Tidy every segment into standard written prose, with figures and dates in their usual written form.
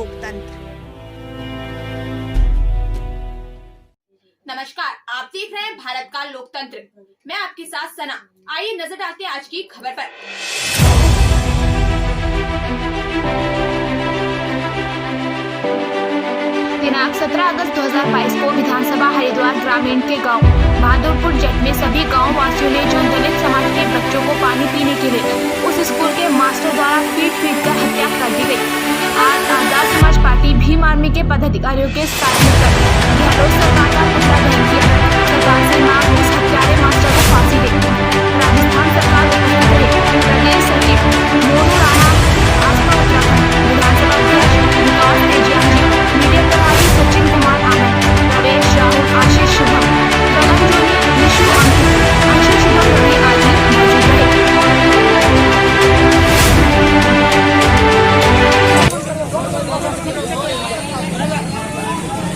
लोकतंत्र। नमस्कार, आप देख रहे हैं भारत का लोकतंत्र। मैं आपके साथ सना। आइए नजर डालते हैं आज की खबर पर। दिनांक 17 अगस्त 2022 को विधानसभा हरिद्वार ग्रामीण के गांव बहादुरपुर जट में सभी गांव वासियों ने जो दलित समाज के बच्चों को पानी पीने के लिए उस स्कूल के मास्टर द्वारा पीट कर हत्या कर दी गई। आज आजाद समाज पार्टी भीम आर्मी के पदाधिकारियों के साथ मिलकर गहलोत सरकार का पुतला दहन किया। सरकार से मांग उस हत्यारे मास्टर को फांसी दे। राजस्थान सरकार प्रदेश सचिव मोनू राणा, भाजपा उत्तराखंड विधानसभा अध्यक्ष विकास तेजिया, मीडिया प्रभारी सचिन कुमार आनंद, रमेश राहुल, आशीष शुभम, गगन जोनी, विशु अंकित, अंशु शुभम रवि आदि मौजूद रहे।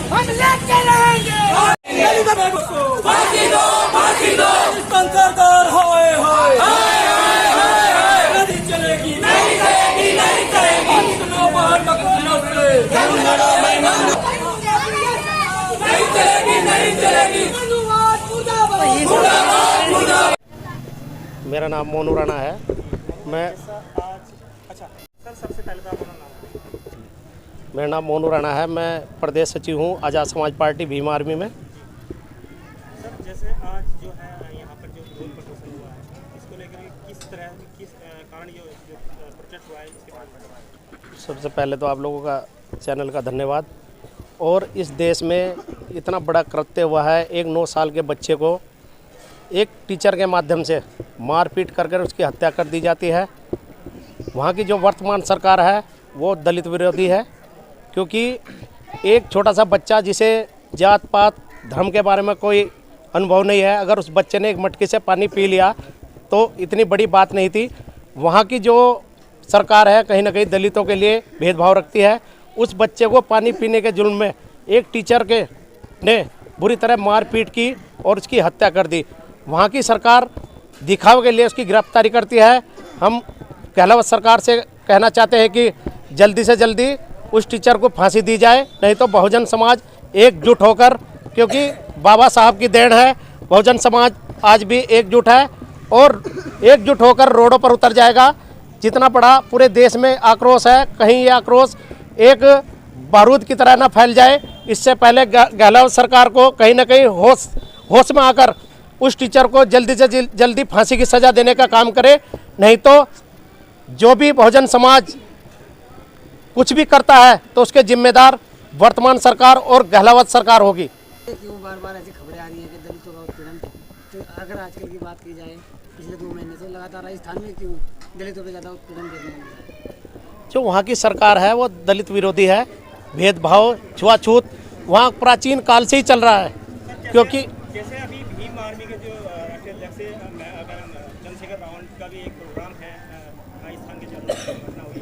हम लेके रहेंगे फांसी दो सरकार होए होए नहीं चलेगी नहीं चलेगी नहीं चलेगी बाहर नहीं चलेगी। मेरा नाम मोनू राणा है। मैं सबसे पहले तो अपना नाम। मेरा नाम मोनू राणा है। मैं प्रदेश सचिव हूँ आज़ाद समाज पार्टी भीम आर्मी में। सर, जैसे आज जो है यहाँ पर जो विरोध प्रदर्शन हुआ है, इसको लेकर किस कारण ये प्रोटेस्ट हुआ है, इसके बारे में? सबसे पहले तो आप लोगों का चैनल का धन्यवाद। और इस देश में इतना बड़ा कृत्य हुआ है, एक 9 साल के बच्चे को एक टीचर के माध्यम से मारपीट कर उसकी हत्या कर दी जाती है। वहाँ की जो वर्तमान सरकार है वो दलित विरोधी है, क्योंकि एक छोटा सा बच्चा जिसे जात पात धर्म के बारे में कोई अनुभव नहीं है, अगर उस बच्चे ने एक मटकी से पानी पी लिया तो इतनी बड़ी बात नहीं थी। वहाँ की जो सरकार है कहीं ना कहीं दलितों के लिए भेदभाव रखती है। उस बच्चे को पानी पीने के जुल्म में एक टीचर ने बुरी तरह मारपीट की और उसकी हत्या कर दी। वहाँ की सरकार दिखावे के लिए उसकी गिरफ्तारी करती है। हम गहलोत सरकार से कहना चाहते हैं कि जल्दी से जल्दी उस टीचर को फांसी दी जाए, नहीं तो बहुजन समाज एकजुट होकर, क्योंकि बाबा साहब की देन है, बहुजन समाज आज भी एकजुट है और एकजुट होकर रोडों पर उतर जाएगा। जितना बड़ा पूरे देश में आक्रोश है, कहीं ये आक्रोश एक बारूद की तरह ना फैल जाए, इससे पहले गहलोत सरकार को कहीं ना कहीं होश में आकर उस टीचर को जल्दी से जल्दी फांसी की सज़ा देने का काम करे, नहीं तो जो भी बहुजन समाज कुछ भी करता है तो उसके जिम्मेदार वर्तमान सरकार और गहलोत सरकार होगी। क्यों बार ऐसी खबरें आ रही हैं कि दलितों का उत्पीड़न, तो अगर आजकल की बात की जाए पिछले 2 महीने से लगातार राजस्थान में क्यों दलितों पर ज़्यादा उत्पीड़न देखने को मिल रहा है? जो वहाँ की सरकार है वो दलित विरोधी है, भेदभाव छुआछूत वहाँ प्राचीन काल से ही चल रहा है। क्योंकि जैसे अभी भीम आर्मी के जो राष्ट्रीय अध्यक्ष अगर चंद्रशेखर रावल का भी एक प्रोग्राम है राजस्थान के घटना हुई,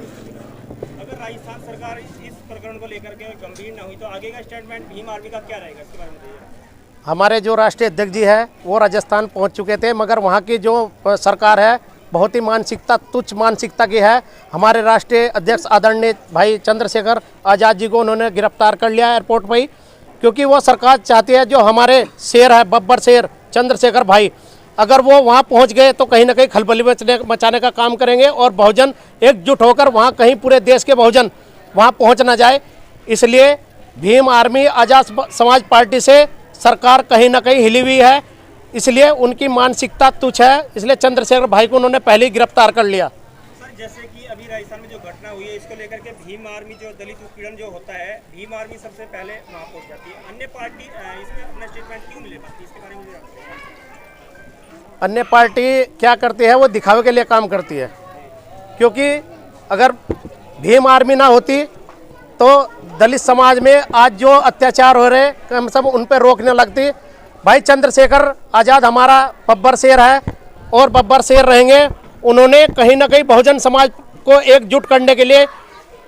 अगर राजस्थान सरकार इस प्रकरण को लेकर के गंभीर न हुई तो आगे का स्टेटमेंट भीम आर्मी का क्या रहेगा, इसके बारे में बताइए। हमारे जो राष्ट्रीय अध्यक्ष जी है वो राजस्थान पहुंच चुके थे, मगर वहाँ की जो सरकार है बहुत ही मानसिकता तुच्छ मानसिकता की है। हमारे राष्ट्रीय अध्यक्ष आदरणीय भाई चंद्रशेखर आज़ाद जी को उन्होंने गिरफ्तार कर लिया एयरपोर्ट पर ही, क्योंकि वो सरकार चाहती है जो हमारे शेर है बब्बर शेर चंद्रशेखर भाई, अगर वो वहाँ पहुँच गए तो कहीं ना कहीं खलबली मचाने का काम करेंगे और बहुजन एकजुट होकर वहाँ कहीं पूरे देश के बहुजन वहाँ पहुँच ना जाए। इसलिए भीम आर्मी आज़ाद समाज पार्टी से सरकार कहीं ना कहीं हिली हुई है, इसलिए उनकी मानसिकता तुच्छ है, इसलिए चंद्रशेखर भाई को उन्होंने पहले ही गिरफ्तार कर लिया। सर, जैसे कि अभी राजस्थान में जो घटना हुई है इसको लेकर के भीम आर्मी जो दलित उत्पीड़न जो होता है, भीम आर्मी सबसे पहले वहाँ पहुँच जाती है। अन्य पार्टी इसमें अपना स्टेटमेंट क्यों नहीं ले पाती, इसके बारे में मुझे बताइए। अन्य पार्टी क्या करती है, वो दिखावे के लिए काम करती है, क्योंकि अगर भीम आर्मी ना होती तो दलित समाज में आज जो अत्याचार हो रहे कम सब उन पर रोकने लगती। भाई चंद्रशेखर आज़ाद हमारा बब्बर शेर है और बब्बर शेर रहेंगे। उन्होंने कहीं ना कहीं बहुजन समाज को एकजुट करने के लिए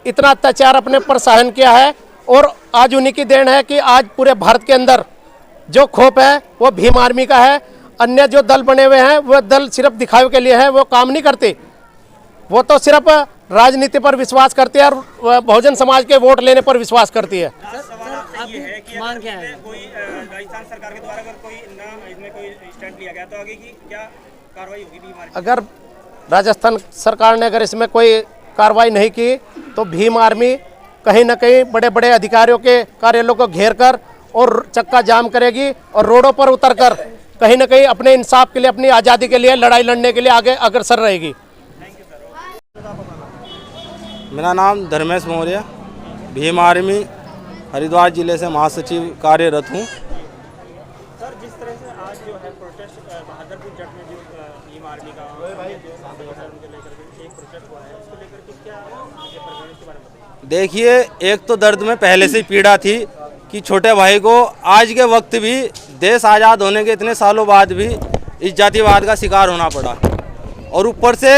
इतना अत्याचार अपने पर सहन किया है और आज उन्हीं की देन है कि आज पूरे भारत के अंदर जो खौफ है वो भीम आर्मी का है। अन्य जो दल बने हुए हैं वो दल सिर्फ दिखावे के लिए है, वो काम नहीं करते। वो तो सिर्फ राजनीति पर विश्वास करती है और बहुजन समाज के वोट लेने पर विश्वास करती है। सवाल आपसे ये है कि मान क्या है? कोई राजस्थान सरकार के द्वारा अगर कोई ना इसमें कोई स्टैंड लिया गया तो आगे की क्या कार्रवाई होगी बीमार? अगर राजस्थान सरकार ने अगर इसमें कोई कार्रवाई नहीं की तो भीम आर्मी कहीं ना कहीं बड़े बड़े अधिकारियों के कार्यालयों को घेर कर और चक्का जाम करेगी और रोडों पर उतरकर कहीं ना कहीं अपने इंसाफ के लिए, अपनी आज़ादी के लिए लड़ाई लड़ने के लिए आगे अग्रसर रहेगी। मेरा नाम धर्मेश मौर्य, भीम आर्मी हरिद्वार जिले से महासचिव कार्यरत हूँ। सर, जिस तरह से आज जो है प्रोटेस्ट बहादुरपुर जट में जो भीम आर्मी का उनको लेकर के एक प्रोटेस्ट हुआ है, उसको लेकर के क्या ये प्रकरण के बारे में बताइए। देखिए, एक तो दर्द में पहले से ही पीड़ा थी कि छोटे भाई को आज के वक्त भी देश आज़ाद होने के इतने सालों बाद भी इस जातिवाद का शिकार होना पड़ा, और ऊपर से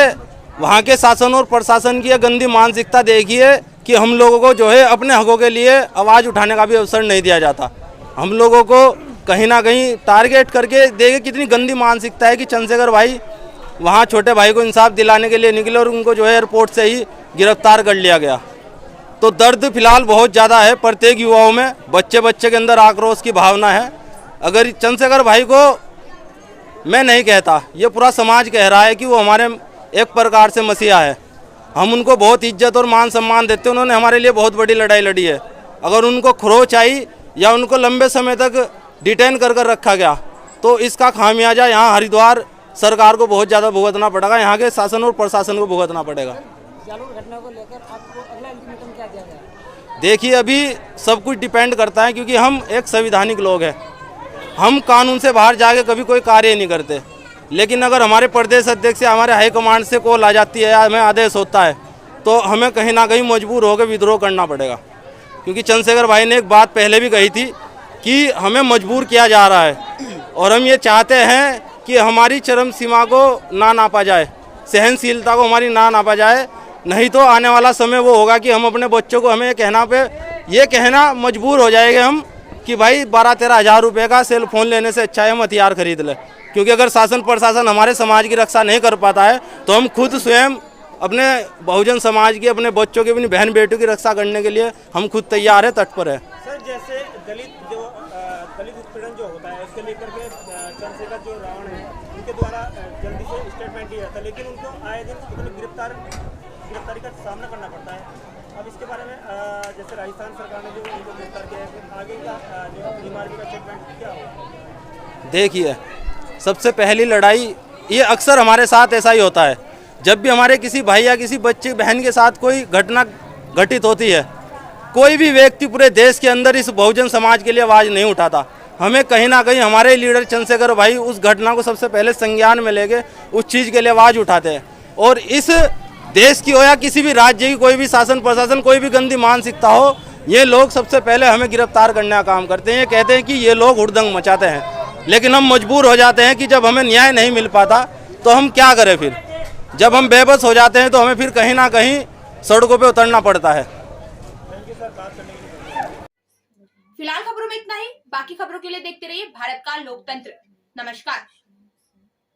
वहाँ के शासन और प्रशासन की यह गंदी मानसिकता देखिए कि हम लोगों को जो है अपने हकों के लिए आवाज़ उठाने का भी अवसर नहीं दिया जाता। हम लोगों को कहीं ना कहीं टारगेट करके देखिए कितनी गंदी मानसिकता है कि चंद्रशेखर भाई वहाँ छोटे भाई को इंसाफ दिलाने के लिए निकले और उनको जो है एयरपोर्ट से ही गिरफ्तार कर लिया गया। तो दर्द फिलहाल बहुत ज़्यादा है प्रत्येक युवाओं में, बच्चे बच्चे के अंदर आक्रोश की भावना है। अगर चंद्रशेखर भाई को मैं नहीं कहता, ये पूरा समाज कह रहा है कि वो हमारे एक प्रकार से मसीहा है। हम उनको बहुत इज्जत और मान सम्मान देते हैं, उन्होंने हमारे लिए बहुत बड़ी लड़ाई लड़ी है। अगर उनको खरोच आई या उनको लंबे समय तक डिटेन कर रखा गया तो इसका खामियाजा यहाँ हरिद्वार सरकार को बहुत ज़्यादा भुगतना पड़ेगा, यहाँ के शासन और प्रशासन को भुगतना पड़ेगा। जालौर घटना को लेकर आपको अगला अल्टीमेटम क्या दिया गया? देखिए, अभी सब कुछ डिपेंड करता है क्योंकि हम एक संवैधानिक लोग हैं, हम कानून से बाहर जाके कभी कोई कार्य नहीं करते। लेकिन अगर हमारे प्रदेश अध्यक्ष या हमारे हाईकमांड से कॉल आ जाती है या हमें आदेश होता है तो हमें कहीं ना कहीं मजबूर होकर विद्रोह करना पड़ेगा, क्योंकि चंद्रशेखर भाई ने एक बात पहले भी कही थी कि हमें मजबूर किया जा रहा है और हम ये चाहते हैं कि हमारी चरम सीमा को ना नापा जाए, सहनशीलता को हमारी ना नापा जाए, नहीं तो आने वाला समय वो होगा कि हम अपने बच्चों को हमें ये कहना मजबूर हो जाएंगे हम कि भाई 12-13 हज़ार रुपये का सेल फोन लेने से अच्छा है हम हथियार खरीद लें। क्योंकि अगर शासन प्रशासन हमारे समाज की रक्षा नहीं कर पाता है तो हम खुद स्वयं अपने बहुजन समाज की, अपने बच्चों की, अपनी बहन बेटियों की रक्षा करने के लिए हम खुद तैयार है, तत्पर है। सर, जैसे दलित उत्पीड़न जो होता है उसके लेकर के चंद्रशेखर जो रावण है उनके द्वारा जल्दी से स्टेटमेंट दिया था, लेकिन उनको आए दिन इतनी गिरफ्तारी का सामना करना पड़ता है। अब इसके बारे में जैसे राजस्थान सरकार ने जो उनको गिरफ्तार किया है, आगे का जो भीम आर्मी का स्टेटमेंट क्या होगा? देखिए, सबसे पहली लड़ाई ये अक्सर हमारे साथ ऐसा ही होता है, जब भी हमारे किसी भाई या किसी बच्चे बहन के साथ कोई घटना घटित होती है, कोई भी व्यक्ति पूरे देश के अंदर इस बहुजन समाज के लिए आवाज़ नहीं उठाता। हमें कहीं ना कहीं हमारे लीडर चंद्रशेखर भाई उस घटना को सबसे पहले संज्ञान में लेके उस चीज़ के लिए आवाज़ उठाते हैं। और इस देश की हो या किसी भी राज्य की कोई भी शासन प्रशासन कोई भी गंदी मानसिकता हो, ये लोग सबसे पहले हमें गिरफ्तार करने का काम करते हैं। ये कहते हैं कि ये लोग हुड़दंग मचाते हैं, लेकिन हम मजबूर हो जाते हैं कि जब हमें न्याय नहीं मिल पाता तो हम क्या करें। फिर जब हम बेबस हो जाते हैं तो हमें फिर कहीं ना कहीं सड़कों पे उतरना पड़ता है। फिलहाल खबरों में इतना ही। बाकी खबरों के लिए देखते रहिए भारत का लोकतंत्र। नमस्कार।